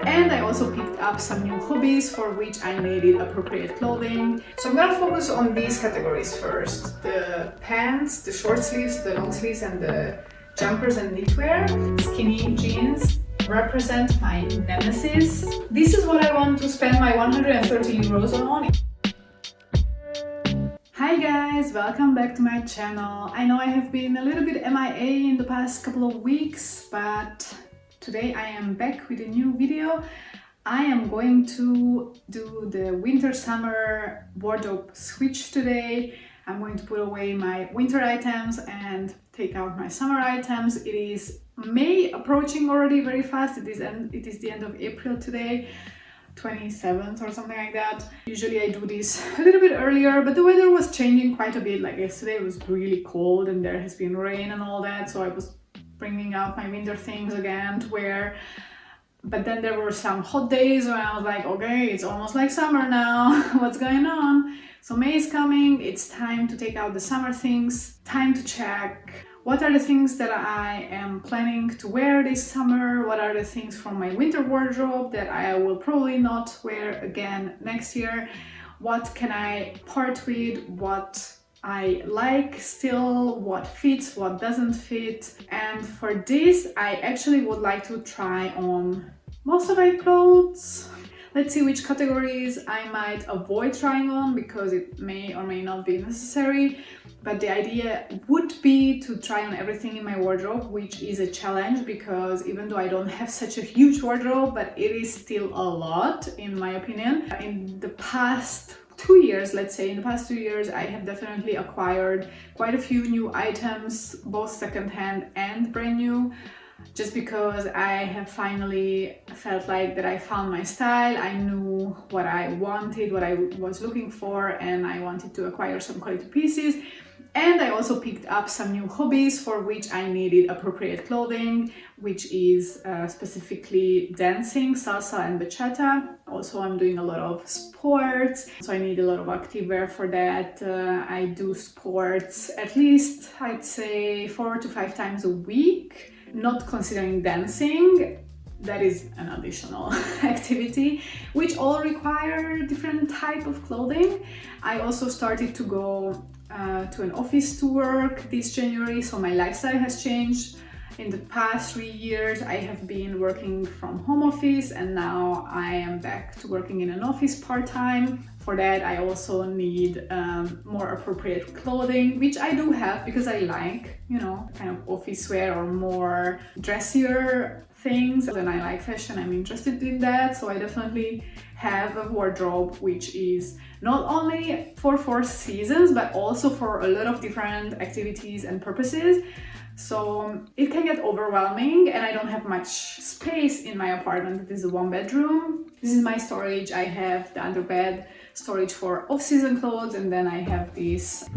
And I also picked up some new hobbies for which I needed appropriate clothing. So I'm gonna focus on these categories first. The pants, the short sleeves, the long sleeves, and the jumpers and knitwear. Skinny jeans represent my nemesis. This is what I want to spend my 130 euros on. Hi guys, welcome back to my channel. I know I have been a little bit MIA in the past couple of weeks, but today I am back with a new video. I am going to do the winter-summer wardrobe switch today. I'm going to put away my winter items and take out my summer items. It is May approaching already very fast. It is the end of April today, 27th or something like that. Usually I do this a little bit earlier, but the weather was changing quite a bit. Like yesterday it was really cold and there has been rain and all that, so I was bringing out my winter things again to wear. But then there were some hot days when I was like, okay, it's almost like summer now. What's going on? So May is coming. It's time to take out the summer things. Time to check what are the things that I am planning to wear this summer. What are the things from my winter wardrobe that I will probably not wear again next year. What can I part with? What I like still, what fits, what doesn't fit. And for this, I actually would like to try on most of my clothes. Let's see which categories I might avoid trying on because it may or may not be necessary. But the idea would be to try on everything in my wardrobe, which is a challenge because even though I don't have such a huge wardrobe, but it is still a lot in my opinion. In the past 2 years, let's say, in the past 2 years, I have definitely acquired quite a few new items, both secondhand and brand new, just because I have finally felt like that I found my style. I knew what I wanted, what I was looking for, and I wanted to acquire some quality pieces. And I also picked up some new hobbies for which I needed appropriate clothing, which is specifically dancing, salsa and bachata. Also, I'm doing a lot of sports, so I need a lot of activewear for that. I do sports at least, I'd say, 4 to 5 times a week, not considering dancing. That is an additional activity, which all require different type of clothing. I also started to go to an office to work this January, so my lifestyle has changed. In the past 3 years, I have been working from home office, and now I am back to working in an office part-time. For that, I also need more appropriate clothing, which I do have because I like, kind of office wear or more dressier things. And I like fashion, I'm interested in that. So I definitely have a wardrobe which is not only for 4 seasons, but also for a lot of different activities and purposes. So it can get overwhelming and I don't have much space in my apartment. It is a 1-bedroom. This is my storage. I have the underbed storage for off-season clothes, and then I have this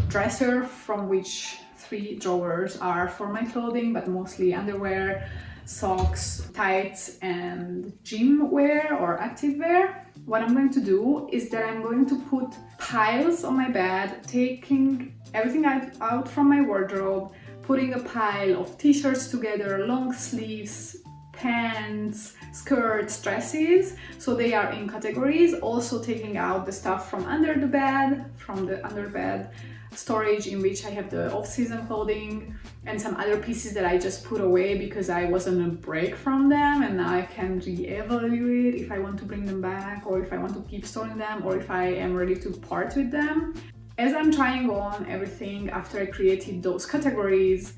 dresser from which 3 drawers are for my clothing, but mostly underwear, socks, tights, and gym wear or active wear. What I'm going to do is that I'm going to put piles on my bed, taking everything out from my wardrobe, putting a pile of t-shirts together, long sleeves, pants, skirts, dresses, so they are in categories. Also taking out the stuff from under the bed, from the underbed storage in which I have the off-season clothing and some other pieces that I just put away because I was on a break from them, and now I can re-evaluate if I want to bring them back or if I want to keep storing them or if I am ready to part with them. As I'm trying on everything after I created those categories,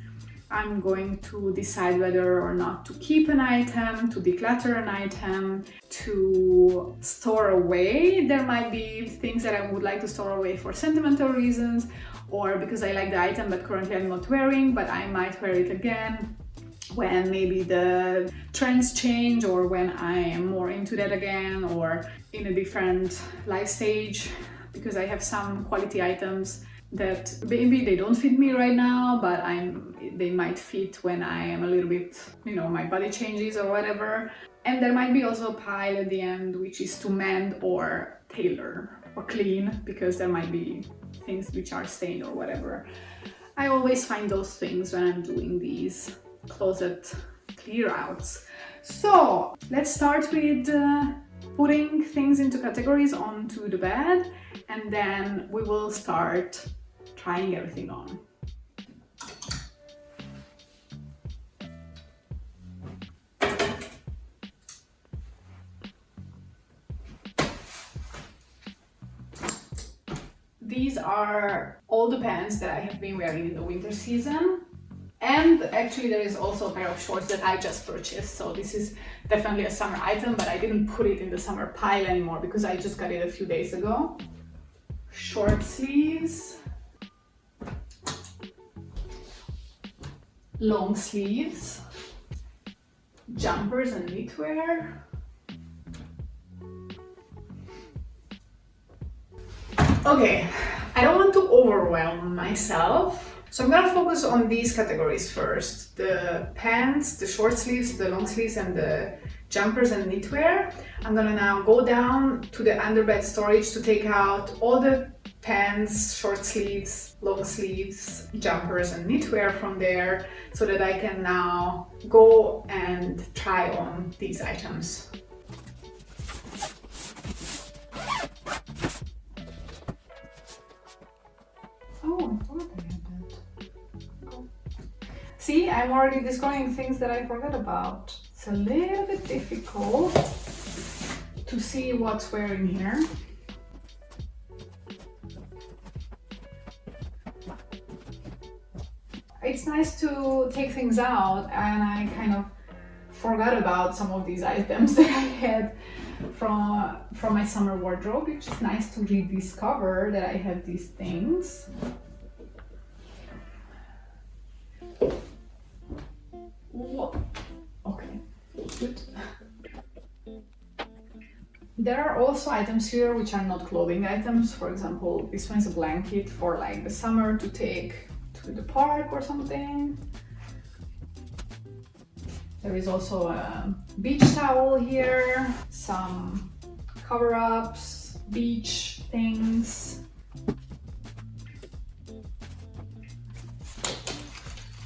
I'm going to decide whether or not to keep an item, to declutter an item, to store away. There might be things that I would like to store away for sentimental reasons or because I like the item but currently I'm not wearing, but I might wear it again when maybe the trends change or when I am more into that again or in a different life stage, because I have some quality items that maybe they don't fit me right now, but they might fit when I am a little bit, my body changes or whatever. And there might be also a pile at the end which is to mend or tailor or clean, because there might be things which are stained or whatever. I always find those things when I'm doing these closet clear outs. So let's start with putting things into categories onto the bed, and then we will start trying everything on. These are all the pants that I have been wearing in the winter season. And actually there is also a pair of shorts that I just purchased. So this is definitely a summer item, but I didn't put it in the summer pile anymore because I just got it a few days ago. Short sleeves, long sleeves, jumpers and knitwear. Okay, I don't want to overwhelm myself. So I'm gonna focus on these categories first. The pants, the short sleeves, the long sleeves, and the jumpers and knitwear. I'm gonna now go down to the underbed storage to take out all the pants, short sleeves, long sleeves, jumpers, and knitwear from there so that I can now go and try on these items. Oh, I thought I had that. See, I'm already discovering things that I forgot about. It's a little bit difficult to see what's where in here. It's nice to take things out, and I kind of forgot about some of these items that I had from my summer wardrobe, which is nice to rediscover that I have these things. Okay, good. There are also items here which are not clothing items. For example, this one is a blanket for like the summer to take to the park or something. There is also a beach towel here, some cover-ups, beach things.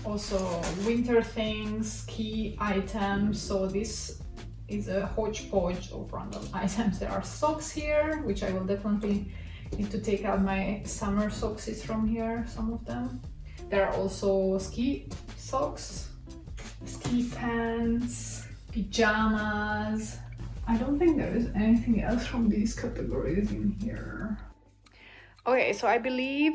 Also winter things, ski items. So this is a hodgepodge of random items. There are socks here, which I will definitely need to take out my summer socks from here, some of them. There are also ski socks, ski pants, pajamas. I don't think there is anything else from these categories in here. Okay, so I believe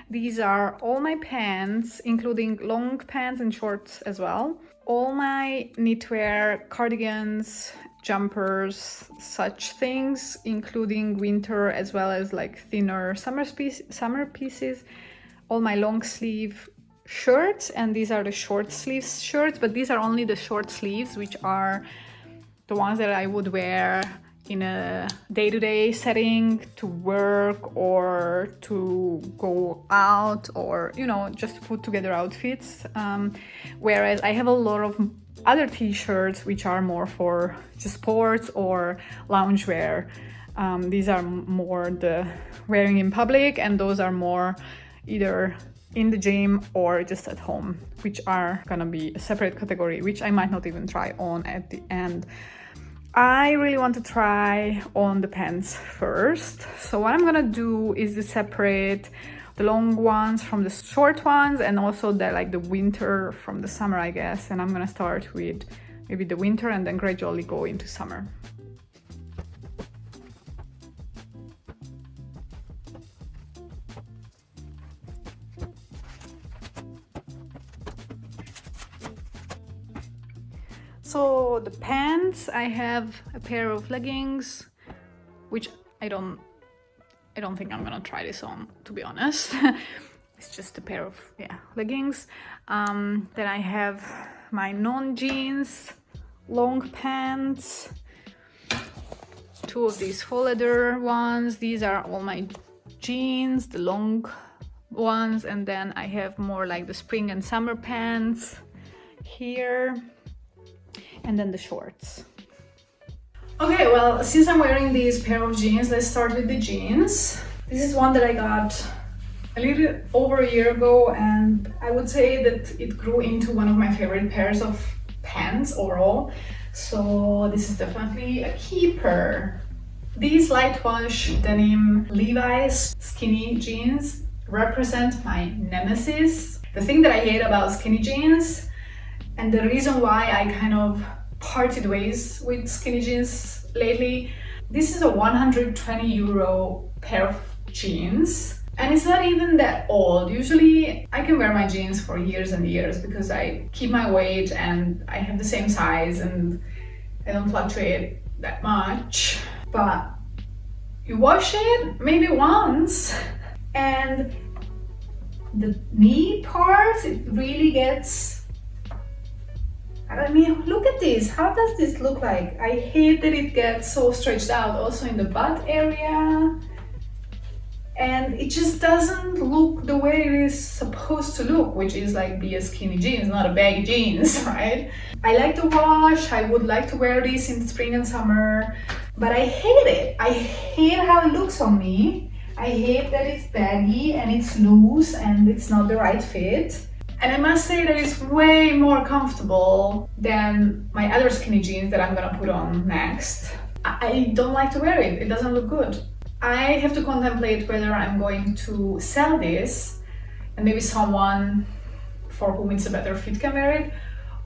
these are all my pants, including long pants and shorts as well. All my knitwear, cardigans, jumpers, such things, including winter as well as like thinner summer pieces. All my long sleeve shirts, and these are the short sleeves shirts, but these are only the short sleeves, which are the ones that I would wear in a day-to-day setting, to work or to go out, or you know, just to put together outfits, whereas I have a lot of other t-shirts which are more for just sports or loungewear. These are more the wearing in public, and those are more either in the gym or just at home, which are gonna be a separate category, which I might not even try on at the end. I really want to try on the pants first. So what I'm gonna do is to separate the long ones from the short ones, and also the winter from the summer, I guess. And I'm gonna start with maybe the winter and then gradually go into summer. So the pants, I have a pair of leggings, which I don't think I'm gonna try this on, to be honest. It's just a pair of leggings. Then I have my non-jeans long pants, two of these faux leather ones. These are all my jeans, the long ones, and then I have more like the spring and summer pants here. And then the shorts. Okay, well, since I'm wearing these pair of jeans, let's start with the jeans. This is one that I got a little over a year ago, and I would say that it grew into one of my favorite pairs of pants overall. So this is definitely a keeper. These light wash denim Levi's skinny jeans represent my nemesis. The thing that I hate about skinny jeans, and the reason why I kind of parted ways with skinny jeans lately, this is a 120 euro pair of jeans. And it's not even that old. Usually I can wear my jeans for years and years because I keep my weight and I have the same size and I don't fluctuate that much. But you wash it maybe once and the knee part, it really gets, I mean, look at this. How does this look like? I hate that it gets so stretched out also in the butt area. And it just doesn't look the way it is supposed to look, which is like be a skinny jeans, not a baggy jeans, right? I like to wash. I would like to wear this in spring and summer, but I hate it. I hate how it looks on me. I hate that it's baggy and it's loose and it's not the right fit. And I must say that it's way more comfortable than my other skinny jeans that I'm gonna put on next. I don't like to wear it. It doesn't look good. I have to contemplate whether I'm going to sell this and maybe someone for whom it's a better fit can wear it,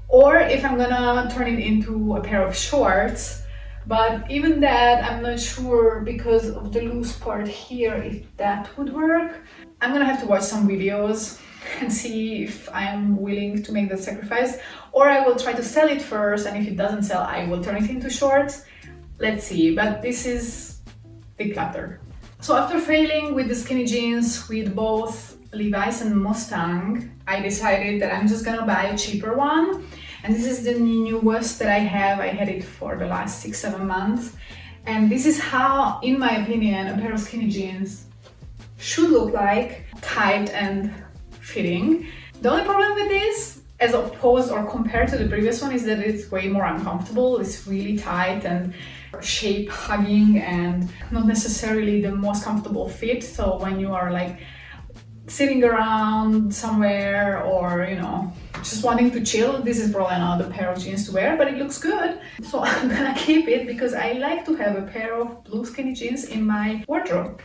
or if I'm gonna turn it into a pair of shorts. But even that, I'm not sure because of the loose part here if that would work. I'm gonna have to watch some videos and see if I'm willing to make that sacrifice, or I will try to sell it first, and if it doesn't sell, I will turn it into shorts. Let's see, but this is declutter. So after failing with the skinny jeans with both Levi's and Mustang, I decided that I'm just gonna buy a cheaper one. And this is the newest that I have. I had it for the last 6-7 months. And this is how, in my opinion, a pair of skinny jeans should look like, tight and fitting. The only problem with this, as opposed or compared to the previous one, is that it's way more uncomfortable. It's really tight and shape hugging and not necessarily the most comfortable fit. So when you are like sitting around somewhere or, you know, just wanting to chill, this is probably not the pair of jeans to wear, but it looks good. So I'm gonna keep it because I like to have a pair of blue skinny jeans in my wardrobe.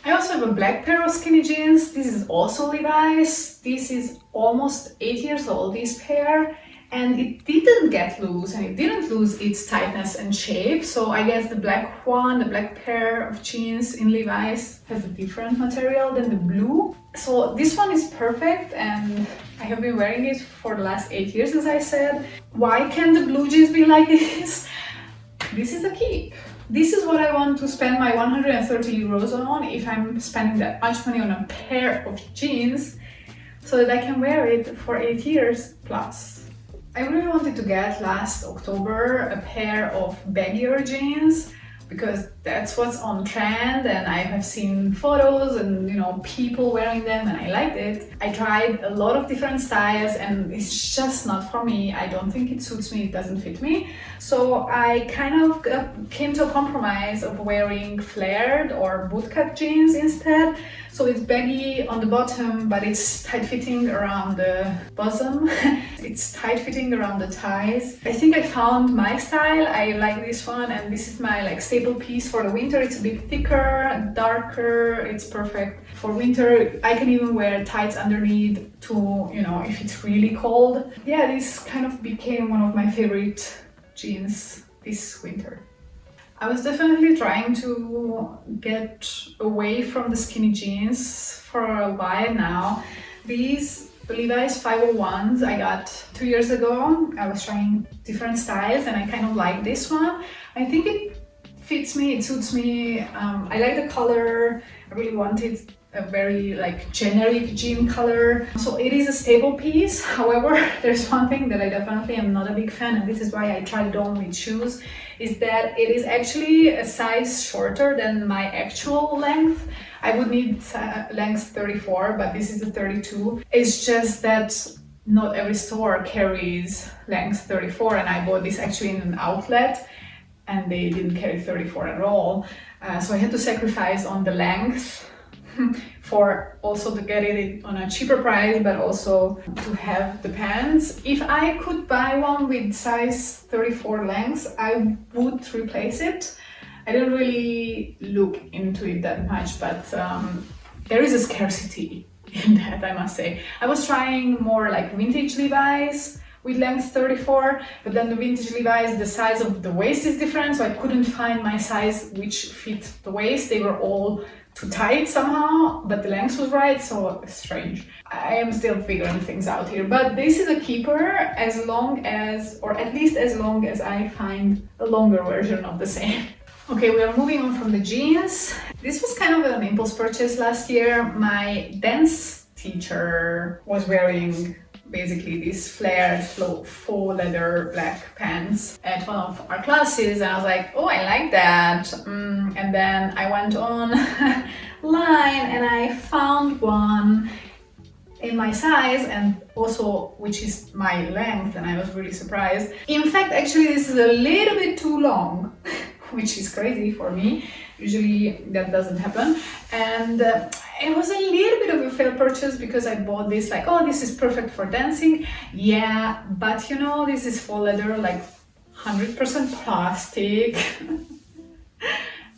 I also have a black pair of skinny jeans. This is also Levi's. This is almost 8 years old, this pair. And it didn't get loose and it didn't lose its tightness and shape. So I guess the black one, the black pair of jeans in Levi's has a different material than the blue. So this one is perfect and I have been wearing it for the last 8 years, as I said. Why can't the blue jeans be like this? This is a keep. This is what I want to spend my 130 euros on if I'm spending that much money on a pair of jeans, so that I can wear it for 8 years plus. I really wanted to get last October a pair of baggier jeans because that's what's on trend and I have seen photos and, you know, people wearing them and I liked it. I tried a lot of different styles and it's just not for me. I don't think it suits me, it doesn't fit me. So I kind of came to a compromise of wearing flared or bootcut jeans instead. So it's baggy on the bottom, but it's tight-fitting around the bosom. It's tight-fitting around the thighs. I think I found my style. I like this one, and this is my like staple piece for the winter. It's a bit thicker, darker. It's perfect for winter. I can even wear tights underneath to, you know, if it's really cold. Yeah, this kind of became one of my favorite jeans this winter. I was definitely trying to get away from the skinny jeans for a while now. These Levi's 501s I got 2 years ago. I was trying different styles and I kind of like this one. I think it fits me, it suits me. I like the color. I really wanted a very like generic jean color. So it is a staple piece. However, there's one thing that I definitely am not a big fan, and this is why I tried it on with shoes, is that it is actually a size shorter than my actual length. I would need length 34, but this is a 32. It's just that not every store carries length 34, and I bought this actually in an outlet and they didn't carry 34 at all. So I had to sacrifice on the length for also to get it on a cheaper price, but also to have the pants. If I could buy one with size 34 length, I would replace it. I didn't really look into it that much, but there is a scarcity in that, I must say. I was trying more like vintage Levi's with length 34, but then the vintage Levi's, the size of the waist is different, so I couldn't find my size which fit the waist. They were all too tight somehow, but the length was right, so it's strange. I am still figuring things out here, but this is a keeper as long as, or at least as long as I find a longer version of the same. Okay, we are moving on from the jeans. This was kind of an impulse purchase last year. My dance teacher was wearing basically these flared faux leather black pants at one of our classes, and I was like, oh, I like that. And then I went online and I found one in my size and also which is my length, and I was really surprised. In fact, actually this is a little bit too long, which is crazy for me. Usually that doesn't happen. And it was a little bit of a fail purchase because I bought this like, oh, this is perfect for dancing. Yeah, but you know, this is faux leather, like 100% plastic.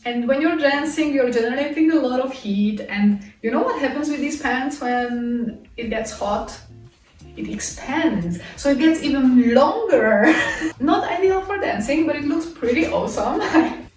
And when you're dancing, you're generating a lot of heat. And you know what happens with these pants when it gets hot? It expands, so it gets even longer. Not ideal for dancing, but it looks pretty awesome,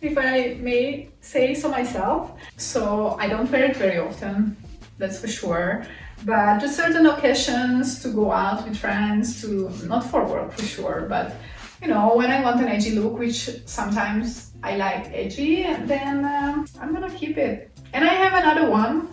if I may say so myself. So I don't wear it very often, that's for sure. But to certain occasions, to go out with friends, to not for work for sure, but you know, when I want an edgy look, which sometimes I like edgy, then I'm gonna keep it. And I have another one.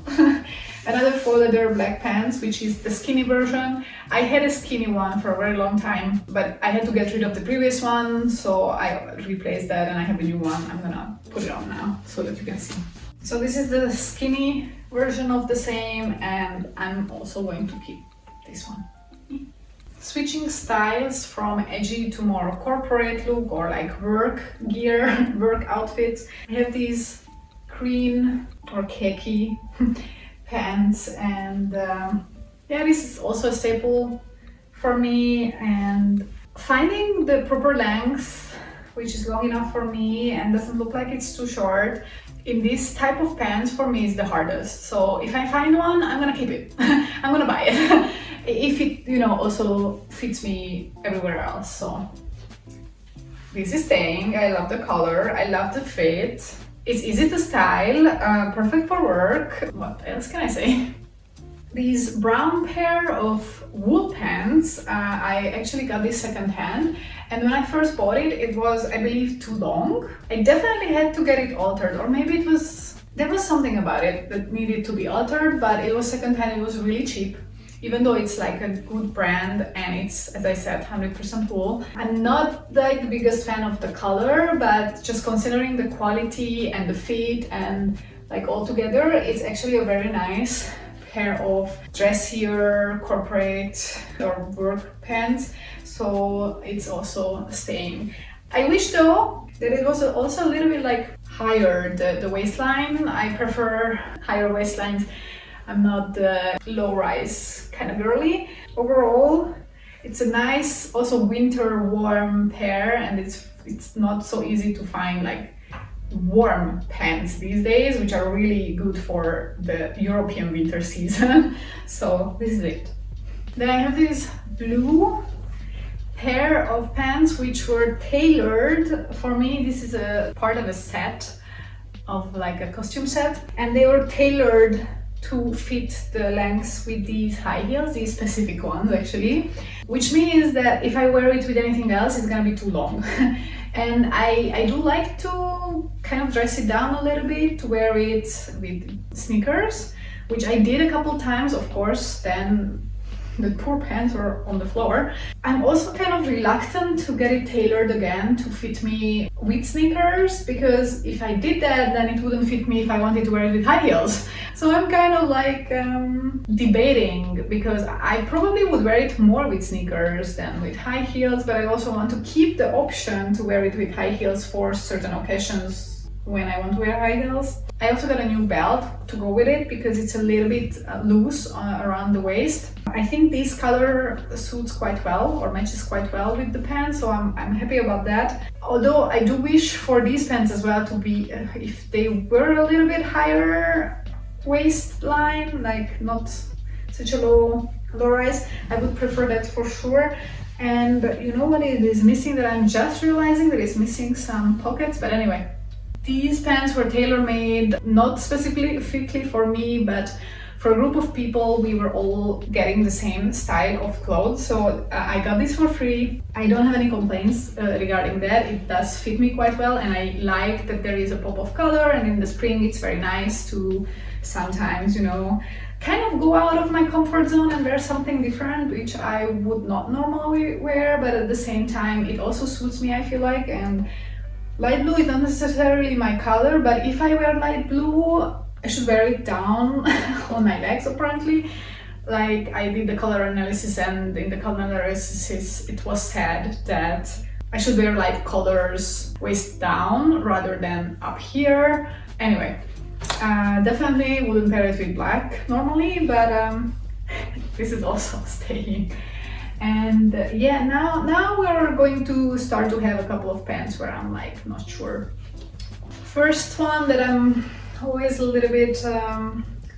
Another faux leather black pants, which is the skinny version. I had a skinny one for a very long time, but I had to get rid of the previous one, so I replaced that and I have a new one. I'm gonna put it on now so that you can see. So this is the skinny version of the same, and I'm also going to keep this one. Switching styles from edgy to more corporate look or like work gear, work outfits. I have these cream or khaki pants, and yeah, this is also a staple for me, and finding the proper length which is long enough for me and doesn't look like it's too short in this type of pants for me is the hardest. So if I find one, I'm gonna keep it. I'm gonna buy it if it, you know, also fits me everywhere else. So this is staying. I love the color, I love the fit. It's easy to style, perfect for work. What else can I say? These brown pair of wool pants, I actually got this secondhand, and when I first bought it, it was, I believe, too long. I definitely had to get it altered, or maybe it was, there was something about it that needed to be altered, but it was secondhand, it was really cheap. Even though it's like a good brand and it's, as I said, 100% wool. I'm not like the biggest fan of the color, but just considering the quality and the fit and like all together, it's actually a very nice pair of dressier corporate or work pants. So it's also staying. I wish though that it was also a little bit like higher, the waistline. I prefer higher waistlines. I'm not the low-rise kind of girly. Overall, it's a nice, also winter warm pair, and it's not so easy to find like warm pants these days, which are really good for the European winter season. So this is it. Then I have this blue pair of pants which were tailored for me. This is a part of a set of like a costume set, and they were tailored to fit the lengths with these high heels, these specific ones actually, which means that if I wear it with anything else, it's gonna be too long. And I do like to kind of dress it down a little bit, to wear it with sneakers, which I did a couple times, of course, then the poor pants were on the floor. I'm also kind of reluctant to get it tailored again to fit me with sneakers, because if I did that, then it wouldn't fit me if I wanted to wear it with high heels. So I'm kind of like debating, because I probably would wear it more with sneakers than with high heels, but I also want to keep the option to wear it with high heels for certain occasions when I want to wear high heels. I also got a new belt to go with it because it's a little bit loose around the waist. I think this color suits quite well or matches quite well with the pants, so I'm happy about that. Although I do wish for these pants as well to be, if they were a little bit higher waistline, like not such a low rise, I would prefer that for sure. And you know what it is missing that I'm just realizing that it's missing some pockets, but anyway. These pants were tailor-made, not specifically for me, but for a group of people. We were all getting the same style of clothes, so I got this for free. I don't have any complaints regarding that. It does fit me quite well, and I like that there is a pop of color, and in the spring it's very nice to sometimes, you know, kind of go out of my comfort zone and wear something different, which I would not normally wear, but at the same time it also suits me, I feel like. And light blue is not necessarily my color, but if I wear light blue, I should wear it down on my legs apparently. Like, I did the color analysis, and in the color analysis it was said that I should wear light colors waist down rather than up here. Anyway, definitely wouldn't pair it with black normally, but this is also staying. And yeah, now we're going to start to have a couple of pants where I'm like not sure. First one that I'm always a little bit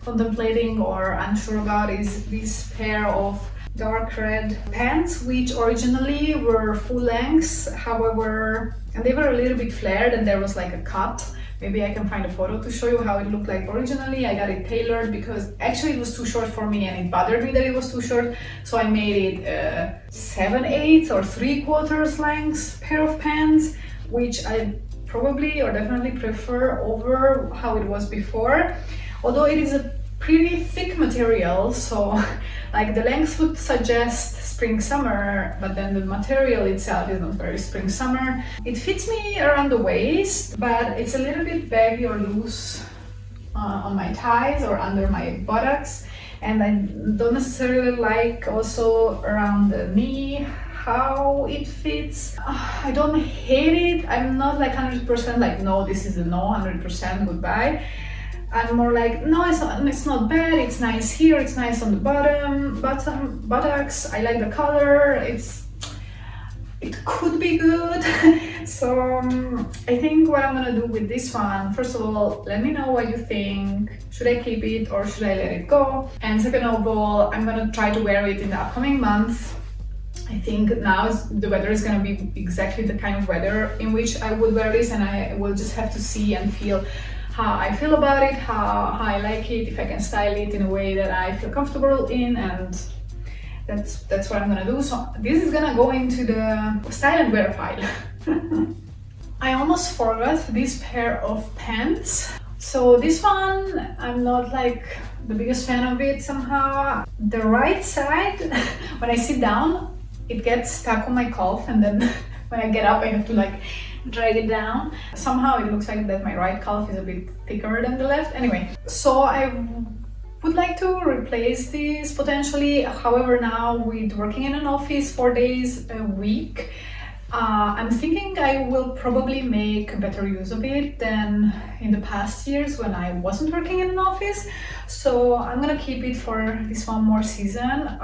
contemplating or unsure about is this pair of dark red pants, which originally were full lengths, however, and they were a little bit flared and there was like a cut. Maybe I can find a photo to show you how it looked like originally. I got it tailored because actually it was too short for me and it bothered me that it was too short. So I made it 7/8 or 3/4 length pair of pants, which I probably or definitely prefer over how it was before. Although it is a pretty thick material, so like the length would suggest spring summer, but then the material itself is not very spring summer. It fits me around the waist, but it's a little bit baggy or loose on my thighs or under my buttocks, and I don't necessarily like also around the knee how it fits. I don't hate it. I'm not like 100% like no, this is a no, 100% goodbye. I'm more like, no, it's not bad, it's nice here, it's nice on the buttocks, I like the color, it could be good. So I think what I'm gonna do with this one, first of all, let me know what you think. Should I keep it or should I let it go? And second of all, I'm gonna try to wear it in the upcoming month. I think now the weather is gonna be exactly the kind of weather in which I would wear this, and I will just have to see and feel how I feel about it, how I like it, if I can style it in a way that I feel comfortable in, and that's what I'm gonna do. So this is gonna go into the style and wear pile. I almost forgot this pair of pants. So this one, I'm not like the biggest fan of it somehow. The right side, when I sit down, it gets stuck on my calf, and then when I get up, I have to like drag it down. Somehow it looks like that my right calf is a bit thicker than the left. Anyway, so I would like to replace this potentially. However, now with working in an office 4 days a week, I'm thinking I will probably make better use of it than in the past years when I wasn't working in an office. So I'm gonna keep it for this one more season,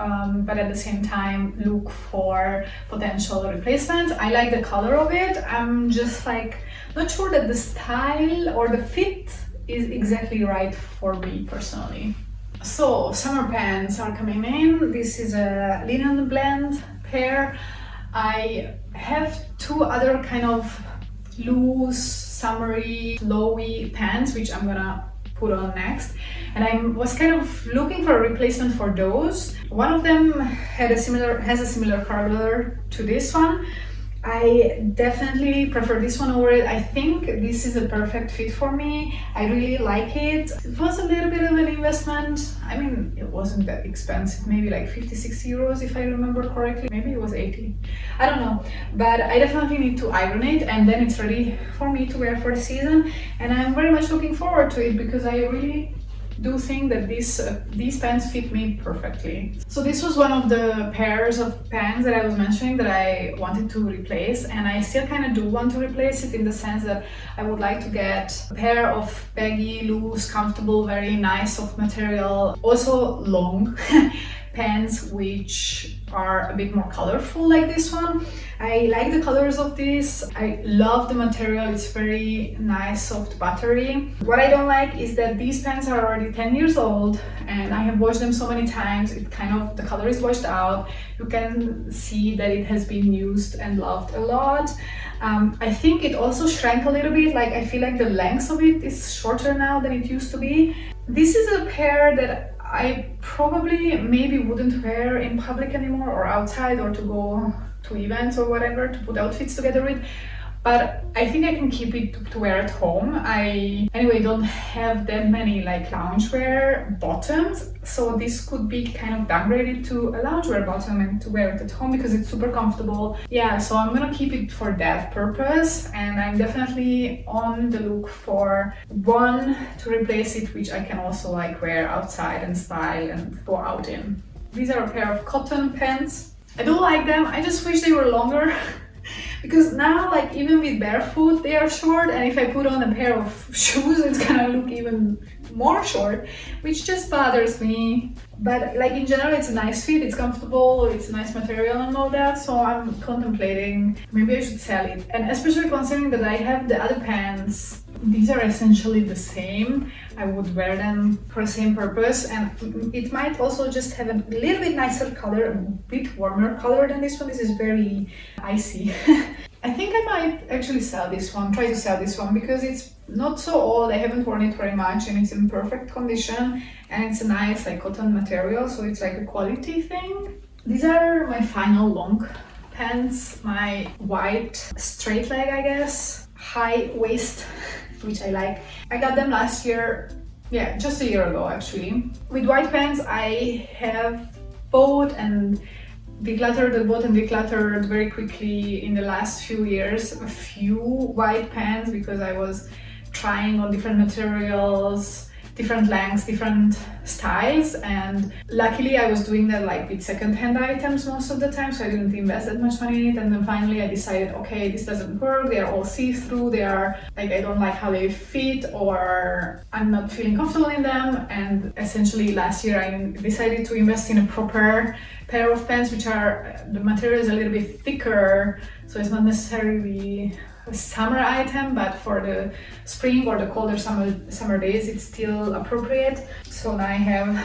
but at the same time look for potential replacements. I like the color of it. I'm just like not sure that the style or the fit is exactly right for me personally. So summer pants are coming in. This is a linen blend pair. I have two other kind of loose, summery, flowy pants, which I'm gonna put on next. And I was kind of looking for a replacement for those. One of them has a similar color to this one. I definitely prefer this one over it. I think this is a perfect fit for me. I really like it. It was a little bit of an investment. I mean, it wasn't that expensive, maybe like 50-60 euros if I remember correctly. Maybe it was 80. I don't know. But I definitely need to iron it, and then it's ready for me to wear for the season. And I'm very much looking forward to it because I really do think that these pants fit me perfectly. So this was one of the pairs of pants that I was mentioning that I wanted to replace, and I still kind of do want to replace it in the sense that I would like to get a pair of baggy, loose, comfortable, very nice soft material, also long pants which are a bit more colorful like this one. I like the colors of this. I love the material. It's very nice, soft, buttery. What I don't like is that these pants are already 10 years old and I have washed them so many times. It kind of, the color is washed out. You can see that it has been used and loved a lot. I think it also shrank a little bit. Like I feel like the length of it is shorter now than it used to be. This is a pair that I probably maybe wouldn't wear in public anymore or outside or to go to events or whatever to put outfits together with, but I think I can keep it to wear at home. I anyway don't have that many like loungewear bottoms, so this could be kind of downgraded to a loungewear bottom and to wear it at home because it's super comfortable. Yeah, so I'm gonna keep it for that purpose, and I'm definitely on the look for one to replace it which I can also like wear outside and style and go out in. These are a pair of cotton pants. I do like them. I just wish they were longer because now like even with barefoot they are short, and if I put on a pair of shoes it's gonna look even more short, which just bothers me. But like in general it's a nice fit, it's comfortable, it's a nice material and all that, so I'm contemplating maybe I should sell it. And especially considering that I have the other pants, these are essentially the same. I would wear them for the same purpose, and it might also just have a little bit nicer color, a bit warmer color than this one. This is very icy. I think I might actually sell this one, try to sell this one, because it's not so old. I haven't worn it very much and it's in perfect condition, and it's a nice like cotton material, so it's like a quality thing. These are my final long pants, my white straight leg, I guess, high waist, which I like. I got them last year, yeah, just a year ago actually. With white pants I have bought and decluttered very quickly in the last few years a few white pants because I was trying on different materials, different lengths, different styles, and luckily I was doing that like with second-hand items most of the time, so I didn't invest that much money in it. And then finally I decided, okay, this doesn't work, they're all see-through, they are like, I don't like how they fit, or I'm not feeling comfortable in them. And essentially last year I decided to invest in a proper pair of pants, which are, the material is a little bit thicker, so it's not necessarily a summer item, but for the spring or the colder summer days it's still appropriate. So now I have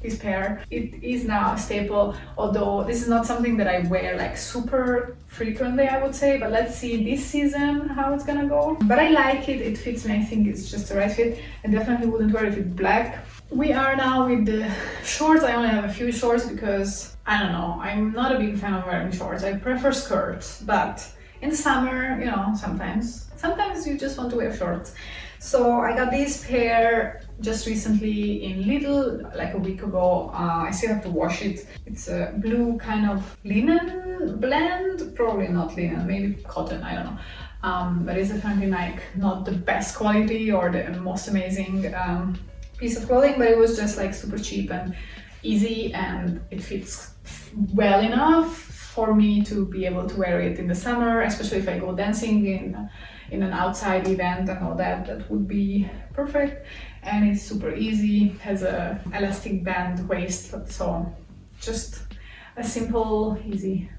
this pair. It is now a staple, although this is not something that I wear like super frequently, I would say, but let's see this season how it's gonna go. But I like it, it fits me, I think it's just the right fit. I definitely wouldn't wear it with black. We are now with the shorts. I only have a few shorts because, I don't know, I'm not a big fan of wearing shorts. I prefer skirts, but in the summer, you know, sometimes you just want to wear shorts. So I got this pair just recently in Lidl, like a week ago. I still have to wash it. It's a blue kind of linen blend, probably not linen, maybe cotton, I don't know. But it's definitely like not the best quality or the most amazing piece of clothing, but it was just like super cheap and easy, and it fits well enough for me to be able to wear it in the summer, especially if I go dancing in an outside event and all that. That would be perfect. And it's super easy, has a elastic band waist, so just a simple, easy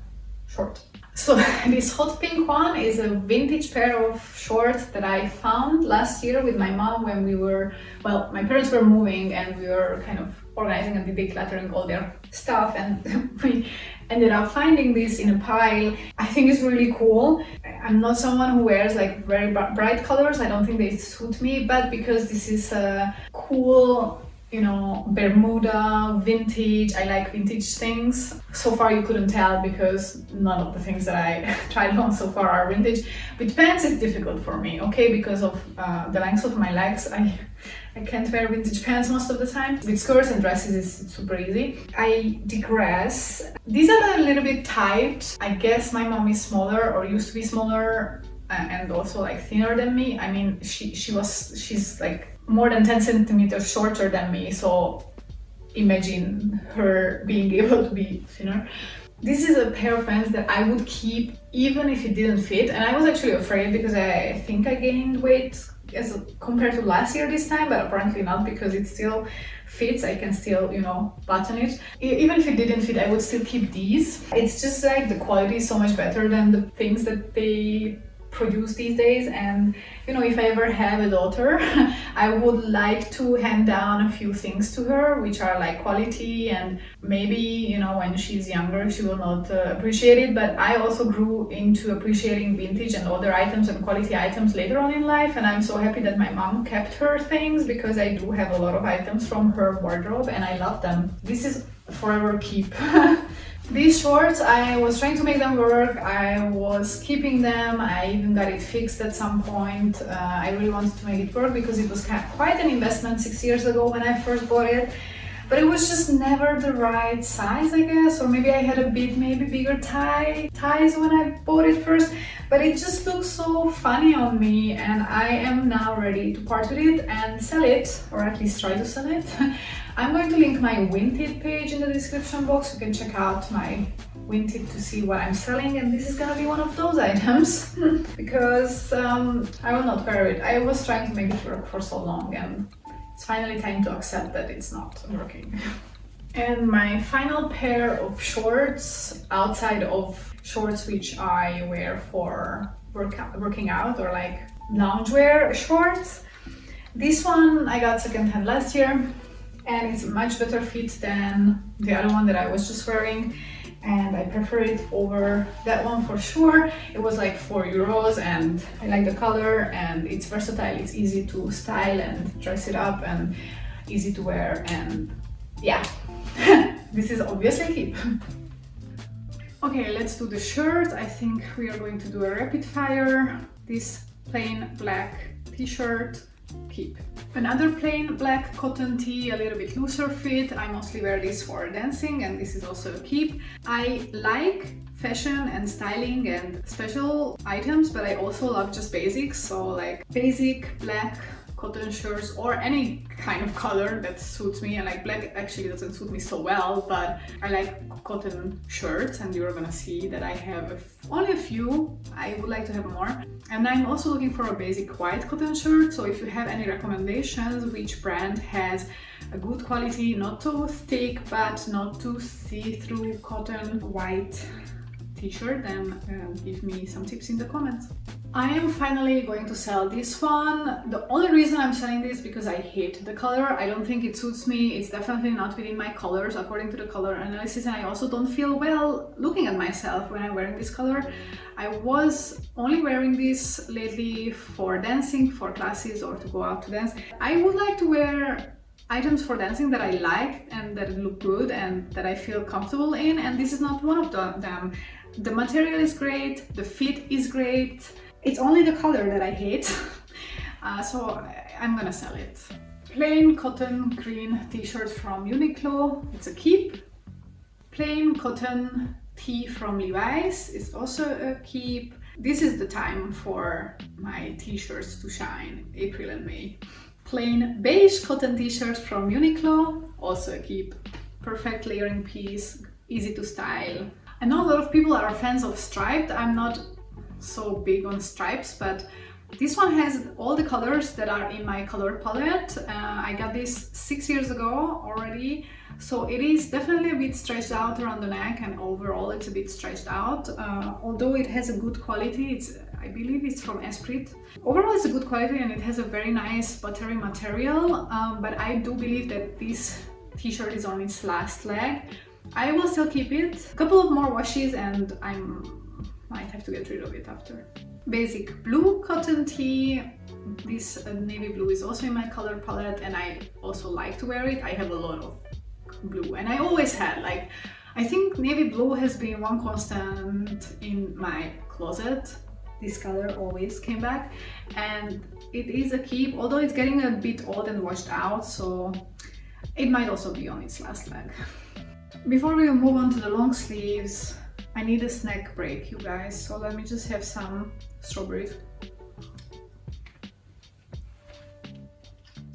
short. So this hot pink one is a vintage pair of shorts that I found last year with my mom when we were, well, my parents were moving and we were kind of organizing and decluttering all their stuff, and we ended up finding this in a pile. I think it's really cool. I'm not someone who wears like very bright colors. I don't think they suit me, but because this is a cool, you know, Bermuda, vintage, I like vintage things. So far you couldn't tell because none of the things that I tried on so far are vintage. With pants it's difficult for me, okay, because of the length of my legs. I can't wear vintage pants most of the time. With skirts and dresses it's super easy. I digress. These are a little bit tight. I guess my mom is smaller or used to be smaller and also like thinner than me. I mean, she's like more than 10 centimeters shorter than me, so imagine her being able to be thinner. This is a pair of pants that I would keep even if it didn't fit, and I was actually afraid because I think I gained weight as compared to last year this time, but apparently not, because it still fits. I can still, you know, button it. Even if it didn't fit, I would still keep these. It's just like the quality is so much better than the things that they produce these days. And you know, if I ever have a daughter, I would like to hand down a few things to her which are like quality, and maybe, you know, when she's younger she will not appreciate it, but I also grew into appreciating vintage and older items and quality items later on in life, and I'm so happy that my mom kept her things, because I do have a lot of items from her wardrobe and I love them. This is forever keep. These shorts, I was trying to make them work. I was keeping them. I even got it fixed at some point. I really wanted to make it work because it was quite an investment 6 years ago when I first bought it. But it was just never the right size, I guess, or maybe I had a bit maybe bigger ties when I bought it first. But it just looks so funny on me, and I am now ready to part with it and sell it, or at least try to sell it. I'm going to link my Vinted page in the description box. You can check out my Vinted to see what I'm selling, and this is gonna be one of those items because I will not wear it. I was trying to make it work for so long, and it's finally time to accept that it's not working. And my final pair of shorts, outside of shorts which I wear for working out or like loungewear shorts. This one I got secondhand last year, and it's a much better fit than the other one that I was just wearing, and I prefer it over that one for sure. It was like €4 and I like the color, and it's versatile. It's easy to style and dress it up and easy to wear, and yeah. This is obviously a keep. Okay, let's do the shirt. I think we are going to do a rapid fire. This plain black t-shirt, keep. Another plain black cotton tee, a little bit looser fit. I mostly wear this for dancing, and this is also a keep. I like fashion and styling and special items, but I also love just basics. So like basic black cotton shirts or any kind of color that suits me. And like black actually doesn't suit me so well, but I like cotton shirts, and you're gonna see that I have only a few. I would like to have more. And I'm also looking for a basic white cotton shirt, so if you have any recommendations which brand has a good quality, not too thick but not too see-through cotton white t-shirt, then give me some tips in the comments. I am finally going to sell this one. The only reason I'm selling this because I hate the color. I don't think it suits me. It's definitely not within my colors according to the color analysis, and I also don't feel well looking at myself when I'm wearing this color. I was only wearing this lately for dancing, for classes, or to go out to dance. I would like to wear items for dancing that I like and that look good and that I feel comfortable in, and this is not one of them. The material is great, the fit is great. It's only the color that I hate, so I'm gonna sell it. Plain cotton green t-shirt from Uniqlo, it's a keep. Plain cotton tee from Levi's is also a keep. This is the time for my t-shirts to shine, April and May. Plain beige cotton t-shirt from Uniqlo, also a keep. Perfect layering piece, easy to style. I know a lot of people are fans of striped. I'm not so big on stripes, but this one has all the colors that are in my color palette. I got this 6 years ago already, so it is definitely a bit stretched out around the neck, and overall it's a bit stretched out. Although it has a good quality, I believe it's from Esprit. Overall it's a good quality and it has a very nice buttery material, but I do believe that this t-shirt is on its last leg. I will still keep it. A couple of more washes and I might have to get rid of it after. Basic blue cotton tee. This navy blue is also in my color palette, and I also like to wear it. I have a lot of blue, and I always had, like, I think navy blue has been one constant in my closet. This color always came back, and it is a keep, although it's getting a bit old and washed out, so it might also be on its last leg. Before we move on to the long sleeves, I need a snack break, you guys, so let me just have some strawberries.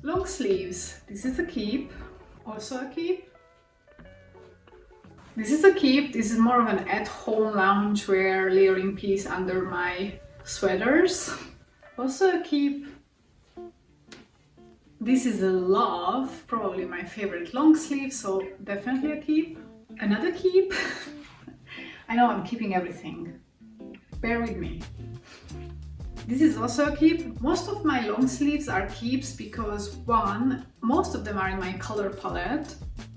Long sleeves. This is a keep. Also a keep. This is a keep. This is more of an at-home loungewear layering piece under my sweaters. Also a keep. This is a love, probably my favorite long sleeve, so definitely a keep. Another keep. I know I'm keeping everything. Bear with me. This is also a keep. Most of my long sleeves are keeps because one, most of them are in my color palette.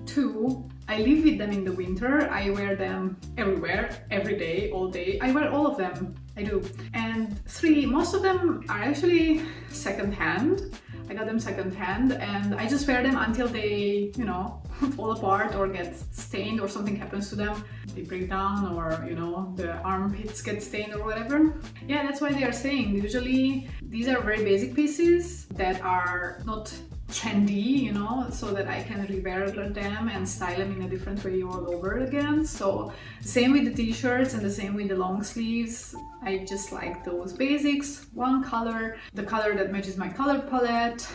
Two, I live with them in the winter. I wear them everywhere, every day, all day. I wear all of them. I do. And three, most of them are actually secondhand. I got them secondhand and I just wear them until they, you know, fall apart or get stained or something happens to them. They break down or, you know, the armpits get stained or whatever. Yeah, that's why they are saying usually these are very basic pieces that are not trendy, you know, so that I can rewear them and style them in a different way all over again. So same with the t-shirts and the same with the long sleeves. I just like those basics, one color, the color that matches my color palette,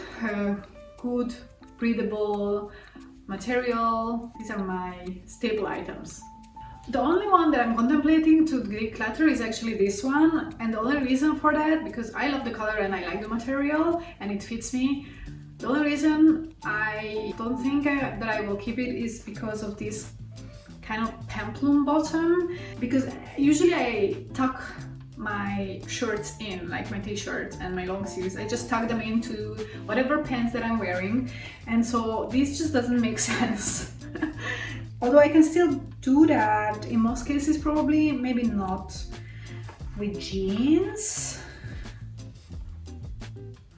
good breathable material. These are my staple items. The only one that I'm contemplating to declutter is actually this one, and the only reason for that, because I love the color and I like the material and it fits me. The only reason I don't think that I will keep it is because of this kind of peplum bottom, because usually I tuck my shirts in, like my t-shirts and my long sleeves. I just tuck them into whatever pants that I'm wearing, and so this just doesn't make sense. Although I can still do that in most cases, probably, maybe not with jeans.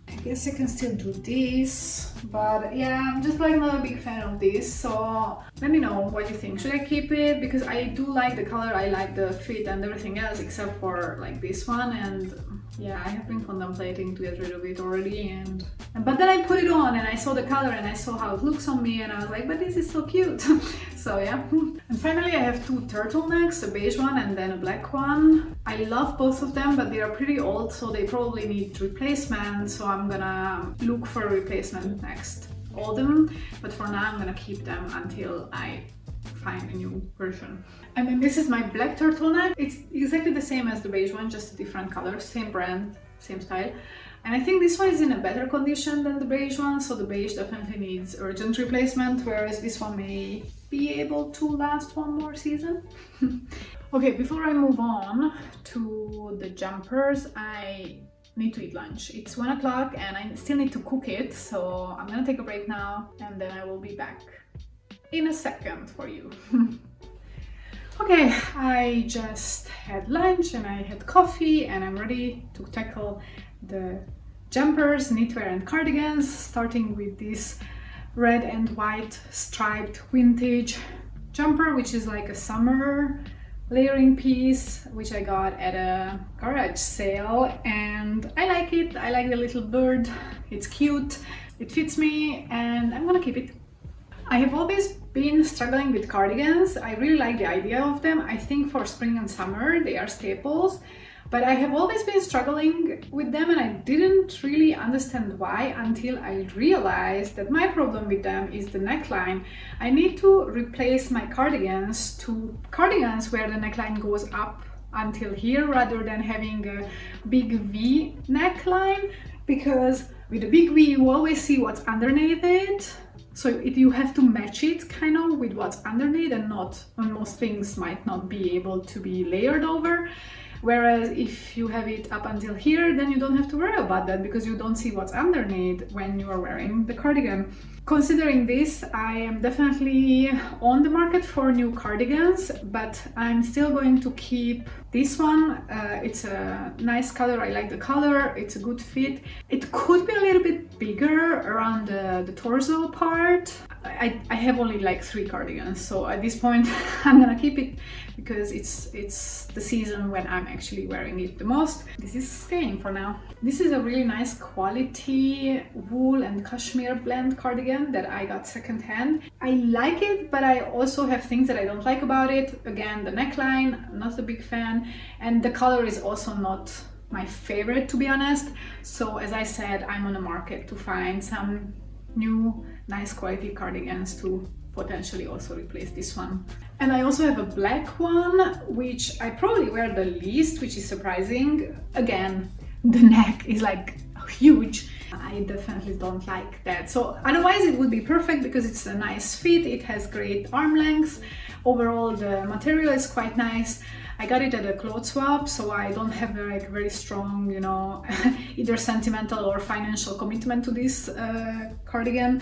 I guess I can still do this, but yeah, I'm just like not a big fan of this, so let me know what you think. Should I keep it? Because I do like the color, I like the fit and everything else except for like this one, and yeah, I have been contemplating to get rid of it already, but then I put it on and I saw the color and I saw how it looks on me and I was like, but this is so cute. So yeah. And finally I have two turtlenecks, a beige one and then a black one. I love both of them, but they are pretty old, so they probably need replacement, so I'm gonna look for a replacement next autumn, but for now I'm gonna keep them until I find a new version. And then this is my black turtleneck. It's exactly the same as the beige one, just a different color, same brand, same style. And I think this one is in a better condition than the beige one, so the beige definitely needs urgent replacement, whereas this one may be able to last one more season. Okay, before I move on to the jumpers, I need to eat lunch. It's 1 o'clock and I still need to cook it, so I'm gonna take a break now and then I will be back in a second for you. Okay, I just had lunch and I had coffee and I'm ready to tackle the jumpers, knitwear and cardigans, starting with this red and white striped vintage jumper, which is like a summer layering piece, which I got at a garage sale, and I like it. I like the little bird, it's cute, it fits me, and I'm gonna keep it. I have always been struggling with cardigans. I really like the idea of them. I think for spring and summer they are staples, but I have always been struggling with them and I didn't really understand why until I realized that my problem with them is the neckline. I need to replace my cardigans to cardigans where the neckline goes up until here rather than having a big V neckline, because with a big V you always see what's underneath it. So you have to match it kind of with what's underneath, and most things might not be able to be layered over. Whereas if you have it up until here, then you don't have to worry about that because you don't see what's underneath when you are wearing the cardigan. Considering this, I am definitely on the market for new cardigans, but I'm still going to keep this one. It's a nice color, I like the color, it's a good fit. It could be a little bit bigger around the torso part. I have only like 3 cardigans, so at this point I'm gonna keep it because it's the season when I'm actually wearing it the most. This is staying for now. This is a really nice quality wool and cashmere blend cardigan that I got secondhand. I like it, but I also have things that I don't like about it. Again, the neckline, I'm not a big fan, and the color is also not my favorite, to be honest. So as I said, I'm on the market to find some new nice quality cardigans to potentially also replace this one. And I also have a black one, which I probably wear the least, which is surprising. Again, the neck is like huge. I definitely don't like that. So otherwise it would be perfect because it's a nice fit, it has great arm length. Overall the material is quite nice. I got it at a clothes swap, so I don't have like very strong, you know, either sentimental or financial commitment to this cardigan.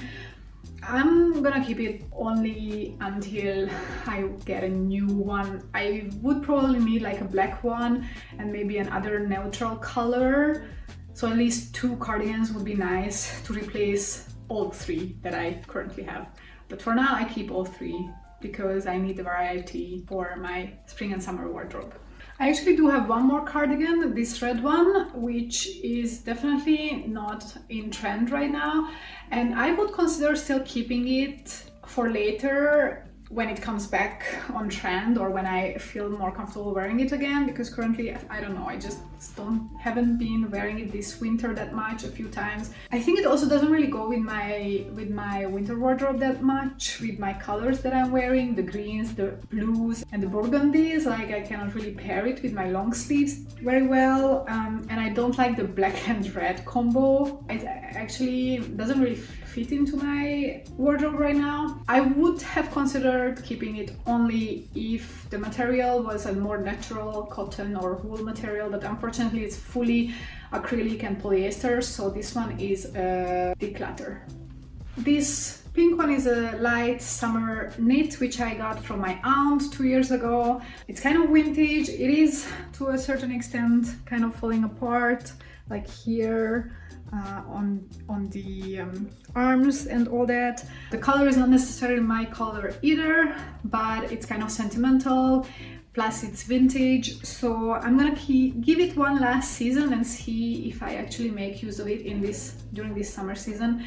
I'm gonna keep it only until I get a new one. I would probably need like a black one and maybe another neutral color. So at least 2 cardigans would be nice to replace all 3 that I currently have. But for now I keep all 3 because I need the variety for my spring and summer wardrobe. I actually do have one more cardigan, this red one, which is definitely not in trend right now, and I would consider still keeping it for later when it comes back on trend or when I feel more comfortable wearing it again, because currently I don't know, I just haven't been wearing it this winter that much, a few times. I think it also doesn't really go with my winter wardrobe that much, with my colors that I'm wearing, the greens, the blues and the burgundies. Like I cannot really pair it with my long sleeves very well, and I don't like the black and red combo. It actually doesn't really fit into my wardrobe right now. I would have considered keeping it only if the material was a more natural cotton or wool material, but unfortunately it's fully acrylic and polyester, so this one is a declutter. This pink one is a light summer knit which I got from my aunt 2 years ago. It's kind of vintage. It is to a certain extent kind of falling apart, like here on the arms and all that. The color is not necessarily my color either, but it's kind of sentimental, plus it's vintage, so I'm gonna give it one last season and see if I actually make use of it during this summer season,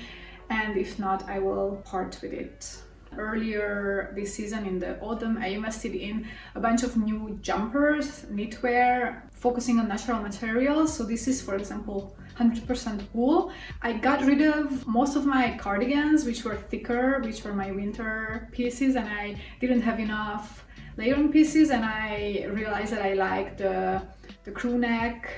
and if not, I will part with it. Earlier this season in the autumn, I invested in a bunch of new jumpers, knitwear, focusing on natural materials. So this is, for example, 100% wool. I got rid of most of my cardigans, which were thicker, which were my winter pieces, and I didn't have enough layering pieces, and I realized that I like the crew neck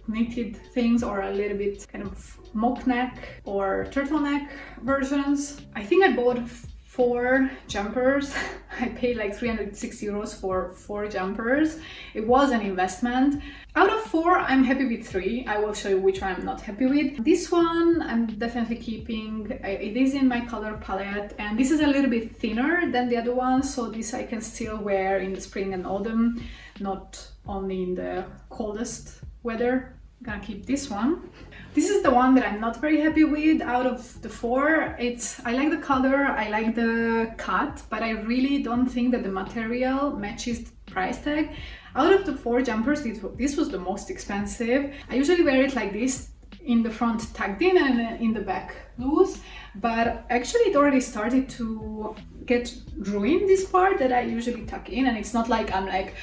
knitted things, or a little bit kind of mock neck or turtleneck versions. I think I bought 4 jumpers. I paid like 360 euros for 4 jumpers. It was an investment. Out of 4, I'm happy with 3. I will show you which one I'm not happy with. This one I'm definitely keeping. It is in my color palette, and this is a little bit thinner than the other one, so this I can still wear in the spring and autumn, not only in the coldest weather. I'm gonna keep this one. This is the one that I'm not very happy with out of the 4. I like the color, I like the cut, but I really don't think that the material matches the price tag. Out of the 4 jumpers, this was the most expensive. I usually wear it like this, in the front tucked in and in the back loose, but actually it already started to get ruined, this part that I usually tuck in, and it's not like I'm like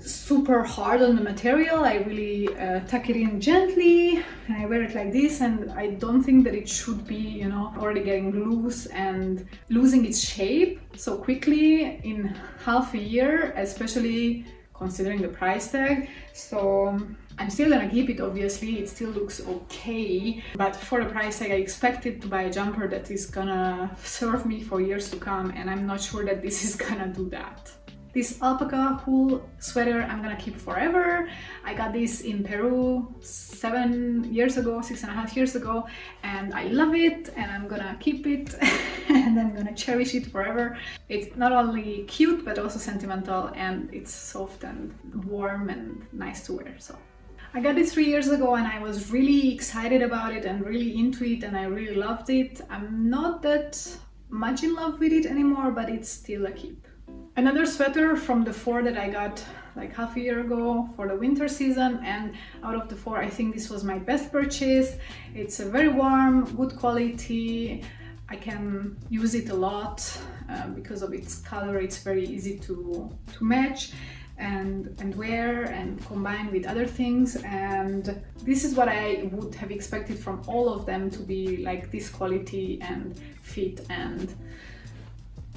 super hard on the material. I really tuck it in gently and I wear it like this, and I don't think that it should be, you know, already getting loose and losing its shape so quickly in half a year, especially considering the price tag. So I'm still gonna keep it, obviously, it still looks okay, but for the price tag I expected to buy a jumper that is gonna serve me for years to come, and I'm not sure that this is gonna do that. This alpaca wool sweater I'm gonna keep forever. I got this in Peru 7 years ago, 6.5 years ago, and I love it, and I'm gonna keep it and I'm gonna cherish it forever. It's not only cute but also sentimental, and it's soft and warm and nice to wear. So I got this 3 years ago and I was really excited about it and really into it, and I really loved it. I'm not that much in love with it anymore, but it's still a keep. Another sweater from the 4 that I got like half a year ago for the winter season, and out of the 4 I think this was my best purchase. It's a very warm, good quality. I can use it a lot because of its color. It's very easy to match and wear and combine with other things, and this is what I would have expected from all of them, to be like this quality and fit and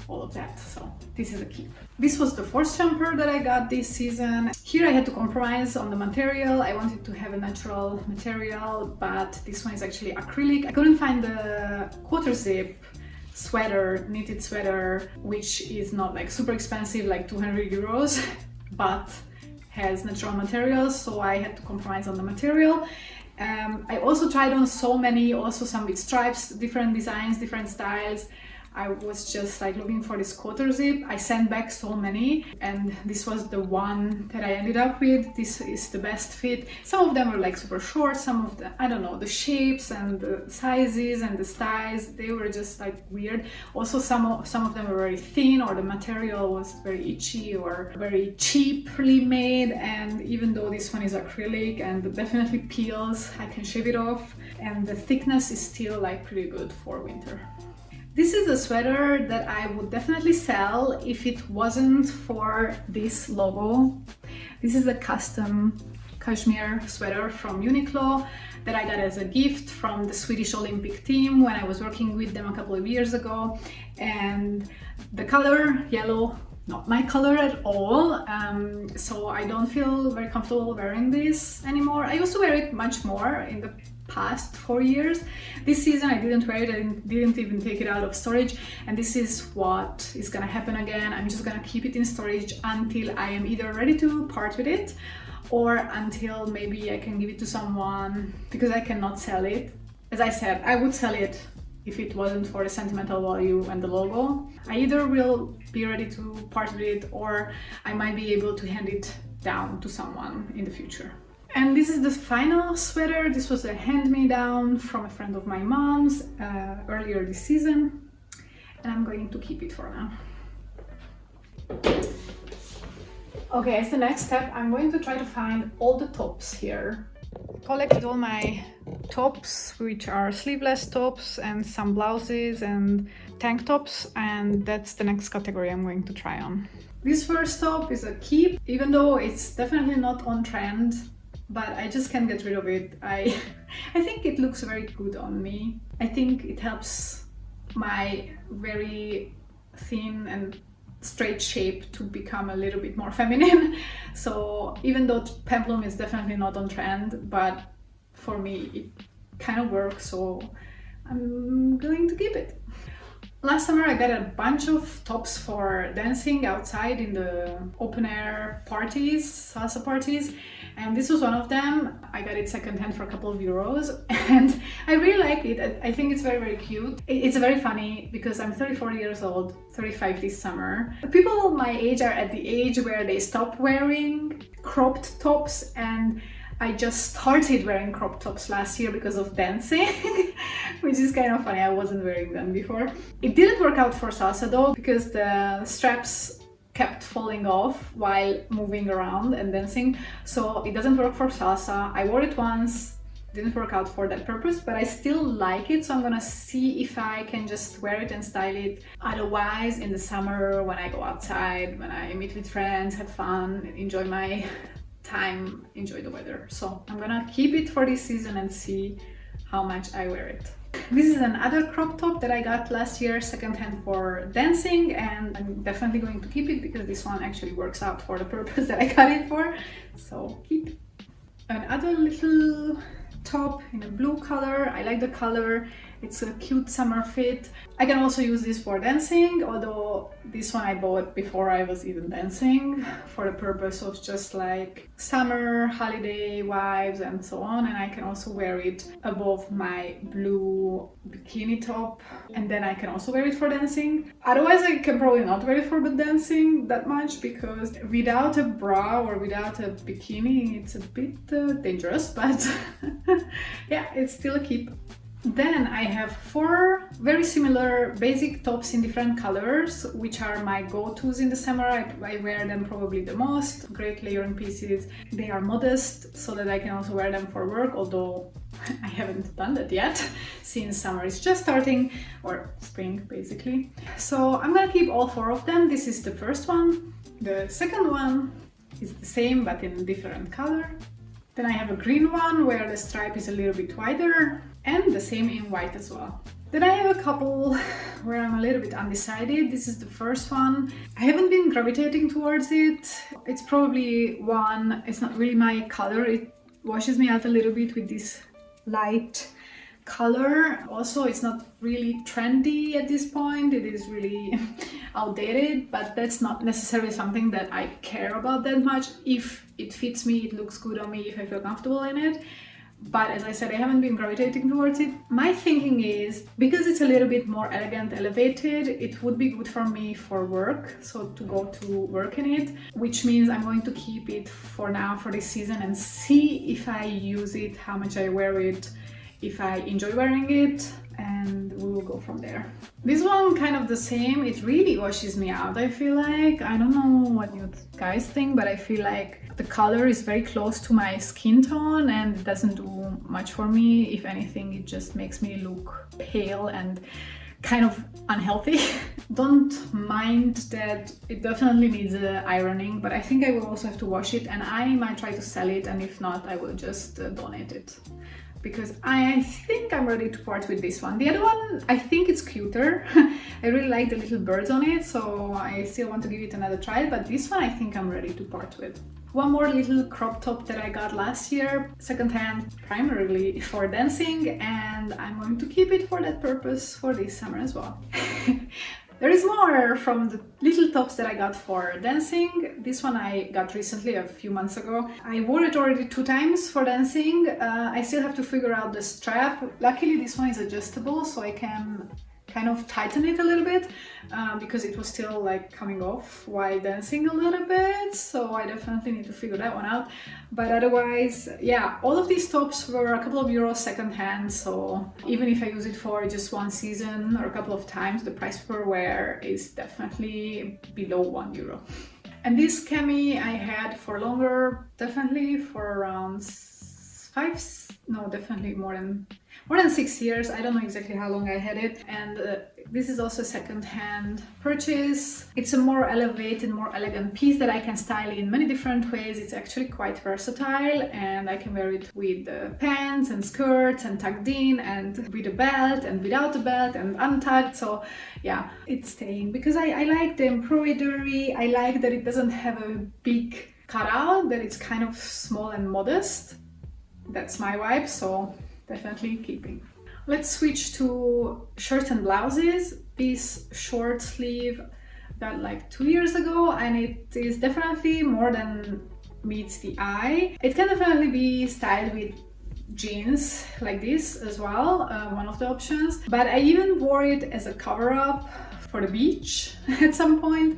all of that. So this is a keep. This was the 4th jumper that I got this season. Here I had to compromise on the material. I wanted to have a natural material, but this one is actually acrylic. I couldn't find the quarter zip sweater, knitted sweater, which is not like super expensive, like 200 euros, but has natural materials, so I had to compromise on the material. I also tried on so many, also some with stripes, different designs, different styles. I was just like looking for this quarter zip. I sent back so many, and this was the one that I ended up with. This is the best fit. Some of them were like super short, some of the, I don't know, the shapes and the sizes and the styles, they were just like weird. Also some of them were very thin, or the material was very itchy or very cheaply made, and even though this one is acrylic and definitely peels, I can shave it off, and the thickness is still like pretty good for winter. This is a sweater that I would definitely sell if it wasn't for this logo. This is a custom cashmere sweater from Uniqlo that I got as a gift from the Swedish Olympic team when I was working with them a couple of years ago. And the color, yellow, not my color at all, so I don't feel very comfortable wearing this anymore. I used to wear it much more in the past 4 years. This season I didn't wear it and didn't even take it out of storage, and this is what is gonna happen again. I'm just gonna keep it in storage until I am either ready to part with it, or until maybe I can give it to someone, because I cannot sell it. As I said, I would sell it if it wasn't for the sentimental value and the logo. I either will be ready to part with it, or I might be able to hand it down to someone in the future. And this is the final sweater. This was a hand-me-down from a friend of my mom's earlier this season, and I'm going to keep it for now. Okay, as the next step, I'm going to try to find all the tops here. Collected all my tops, which are sleeveless tops, and some blouses and tank tops, and that's the next category I'm going to try on. This first top is a keep, even though it's definitely not on trend, but I just can't get rid of it. I think it looks very good on me. I think it helps my very thin and straight shape to become a little bit more feminine. So even though peplum is definitely not on trend, but for me it kind of works, so I'm going to keep it. Last summer I got a bunch of tops for dancing outside in the open air parties, salsa parties, and this was one of them. I got it secondhand for a couple of euros, and I really like it. I think it's very, very cute. It's very funny because I'm 34 years old, 35 this summer. People my age are at the age where they stop wearing cropped tops, and I just started wearing crop tops last year because of dancing, which is kind of funny. I wasn't wearing them before. It didn't work out for salsa though, because the straps kept falling off while moving around and dancing, so it doesn't work for salsa. I wore it once, didn't work out for that purpose, but I still like it, so I'm gonna see if I can just wear it and style it otherwise in the summer when I go outside, when I meet with friends, have fun, enjoy my time, enjoy the weather. So I'm gonna keep it for this season and see how much I wear it. This is another crop top that I got last year secondhand for dancing, and I'm definitely going to keep it because this one actually works out for the purpose that I got it for, so keep it. Another little top in a blue color. I like the color. It's a cute summer fit. I can also use this for dancing, although this one I bought before I was even dancing, for the purpose of just like summer, holiday vibes and so on. And I can also wear it above my blue bikini top, and then I can also wear it for dancing. Otherwise I can probably not wear it for dancing that much, because without a bra or without a bikini it's a bit dangerous, but yeah, it's still a keep. Then I have 4 very similar basic tops in different colors, which are my go-tos in the summer. I wear them probably the most. Great layering pieces. They are modest so that I can also wear them for work, although I haven't done that yet since summer is just starting, or spring basically. So I'm gonna keep all 4 of them. This is the first one. The second one is the same but in a different color. Then I have a green one where the stripe is a little bit wider, and the same in white as well. Then I have a couple where I'm a little bit undecided. This is the first one. I haven't been gravitating towards it. It's probably one, it's not really my color. It washes me out a little bit with this light color. Also, it's not really trendy at this point. It is really outdated, but that's not necessarily something that I care about that much. If it fits me, it looks good on me, if I feel comfortable in it. But as I said, I haven't been gravitating towards it. My thinking is, because it's a little bit more elegant, elevated, it would be good for me for work, so to go to work in it, which means I'm going to keep it for now, for this season, and see if I use it, how much I wear it, if I enjoy wearing it, and we will go from there. This one, kind of the same. It really washes me out, I feel like. I don't know what you guys think, but I feel like the color is very close to my skin tone and it doesn't do much for me. If anything, it just makes me look pale and kind of unhealthy. Don't mind that it definitely needs ironing, but I think I will also have to wash it, and I might try to sell it, and if not, I will just donate it, because I think I'm ready to part with this one. The other one, I think it's cuter. I really like the little birds on it, so I still want to give it another try, but this one I think I'm ready to part with. One more little crop top that I got last year, secondhand, primarily for dancing, and I'm going to keep it for that purpose for this summer as well. There is more from the little tops that I got for dancing. This one I got recently, a few months ago. I wore it already 2 times for dancing. I still have to figure out the strap. Luckily this one is adjustable, so I can kind of tighten it a little bit because it was still like coming off while dancing a little bit, so I definitely need to figure that one out. But otherwise, yeah, all of these tops were a couple of euros secondhand, so even if I use it for just one season or a couple of times, the price per wear is definitely below €1. And this cami I had for longer, definitely for around definitely more than 6 years. I don't know exactly how long I had it, and this is also a second-hand purchase. It's a more elevated, more elegant piece that I can style in many different ways. It's actually quite versatile, and I can wear it with pants and skirts and tucked in, and with a belt and without a belt and untucked. So yeah, it's staying because I like the embroidery. I like that it doesn't have a big cutout, that it's kind of small and modest. That's my vibe, so definitely keeping. Let's switch to shirts and blouses. This short sleeve got like 2 years ago, and it is definitely more than meets the eye. It can definitely be styled with jeans like this as well, one of the options. But I even wore it as a cover-up for the beach at some point.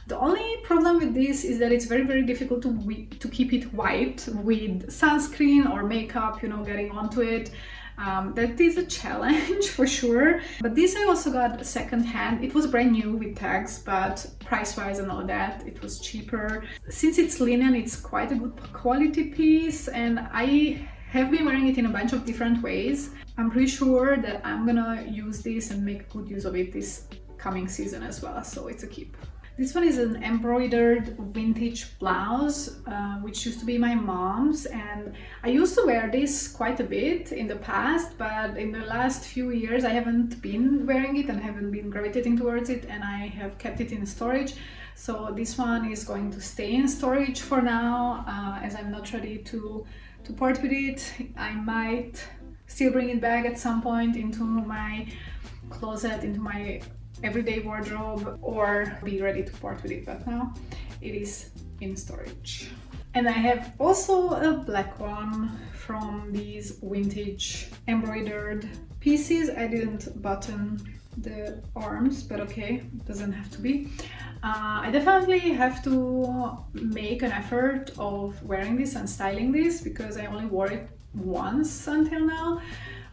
The only problem with this is that it's very, very difficult to keep it white with sunscreen or makeup, you know, getting onto it. That is a challenge for sure. But this I also got secondhand. It was brand new with tags, but price-wise and all that, it was cheaper. Since it's linen, it's quite a good quality piece, and I have been wearing it in a bunch of different ways. I'm pretty sure that I'm gonna use this and make good use of it this coming season as well, so it's a keep. This one is an embroidered vintage blouse, which used to be my mom's, and I used to wear this quite a bit in the past, but in the last few years I haven't been wearing it and haven't been gravitating towards it, and I have kept it in storage. So this one is going to stay in storage for now, as I'm not ready to part with it. I might still bring it back at some point into my closet, into my everyday wardrobe, or be ready to part with it, but now it is in storage. And I have also a black one from these vintage embroidered pieces. I didn't button the arms, but okay, it doesn't have to be. I definitely have to make an effort of wearing this and styling this because I only wore it once until now.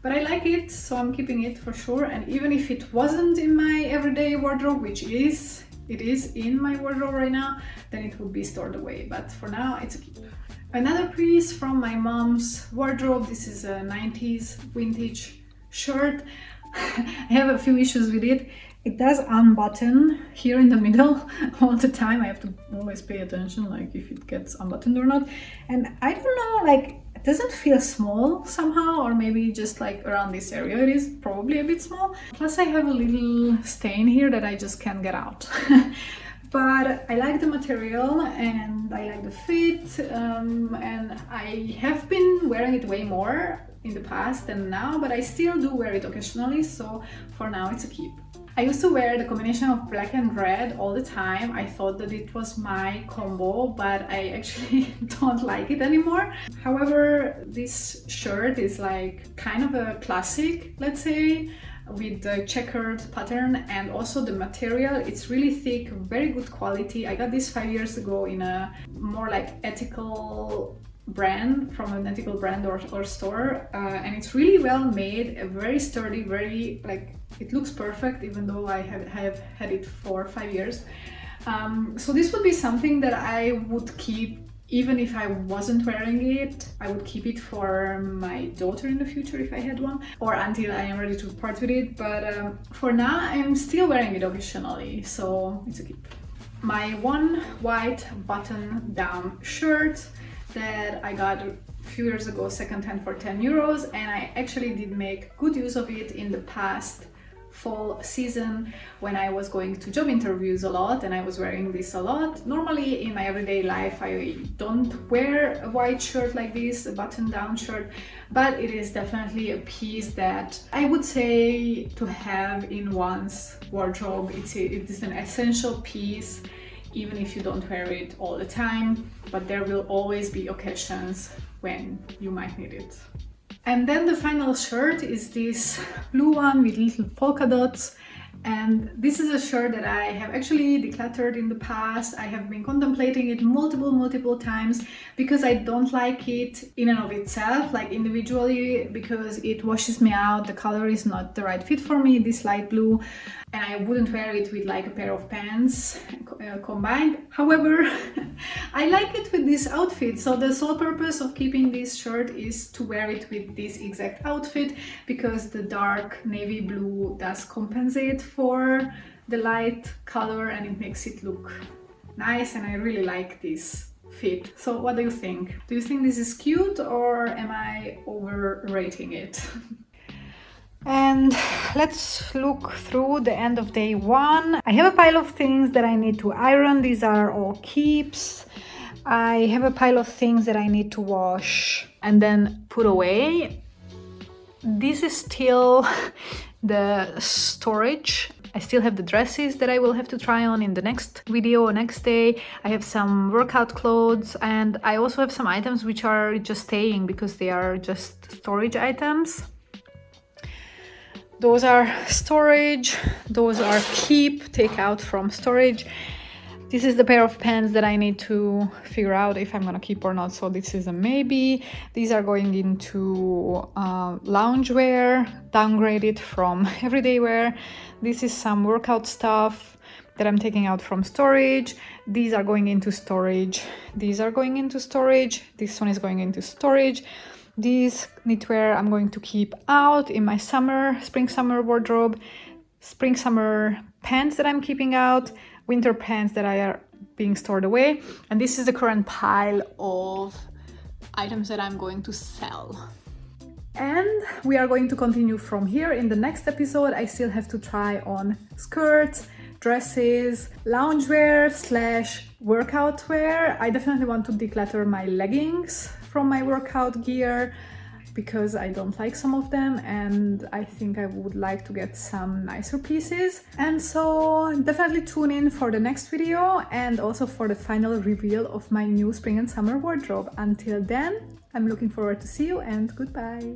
but I like it, so I'm keeping it for sure. And even if it wasn't in my everyday wardrobe, which it is in my wardrobe right now, then it would be stored away. But for now, it's a keep. Another piece from my mom's wardrobe. This is a 90s vintage shirt. I have a few issues with it. It does unbutton here in the middle all the time. I have to always pay attention, like if it gets unbuttoned or not. And I don't know, like it doesn't feel small somehow, or maybe just like around this area it is probably a bit small. Plus I have a little stain here that I just can't get out. But I like the material and I like the fit, and I have been wearing it way more in the past than now, but I still do wear it occasionally, so for now it's a keep. I used to wear the combination of black and red all the time. I thought that it was my combo, but I actually don't like it anymore. However, this shirt is like kind of a classic, let's say, with the checkered pattern, and also the material, it's really thick, very good quality. I got this 5 years ago in a more like ethical brand, from an ethical brand or store, and it's really well made, very sturdy, very like, it looks perfect even though I have had it for 5 years. So this would be something that I would keep. Even if I wasn't wearing it, I would keep it for my daughter in the future if I had one, or until I am ready to part with it. But for now, I'm still wearing it occasionally, so it's a keep. My one white button-down shirt that I got a few years ago secondhand for 10 euros, and I actually did make good use of it in the past fall season when I was going to job interviews a lot, and I was wearing this a lot. Normally in my everyday life I don't wear a white shirt like this, a button-down shirt, but it is definitely a piece that I would say to have in one's wardrobe. It is an essential piece, even if you don't wear it all the time, but there will always be occasions when you might need it. And then the final shirt is this blue one with little polka dots. And this is a shirt that I have actually decluttered in the past. I have been contemplating it multiple times because I don't like it in and of itself, like individually, because it washes me out. The color is not the right fit for me, this light blue, and I wouldn't wear it with like a pair of pants combined. However, I like it with this outfit, so the sole purpose of keeping this shirt is to wear it with this exact outfit, because the dark navy blue does compensate for the light color and it makes it look nice, and I really like this fit. So what do you think? Do you think this is cute, or am I overrating it? And let's look through the end of day one. I have a pile of things that I need to iron. These are all keeps. I have a pile of things that I need to wash and then put away. This is still the storage. I still have the dresses that I will have to try on in the next video or next day. I have some workout clothes, and I also have some items which are just staying because they are just storage items. Those are storage, those are keep, take out from storage. This is the pair of pants that I need to figure out if I'm gonna keep or not, so this is a maybe. These are going into loungewear, downgraded from everyday wear. This is some workout stuff that I'm taking out from storage. These are going into storage. These are going into storage. This one is going into storage. These knitwear I'm going to keep out in my spring-summer wardrobe. Spring-summer pants that I'm keeping out. Winter pants that are being stored away. And this is the current pile of items that I'm going to sell. And we are going to continue from here. In the next episode, I still have to try on skirts, dresses, loungewear / workout wear. I definitely want to declutter my leggings from my workout gear because I don't like some of them, and I think I would like to get some nicer pieces. And so definitely tune in for the next video and also for the final reveal of my new spring and summer wardrobe. Until then, I'm looking forward to see you, and goodbye.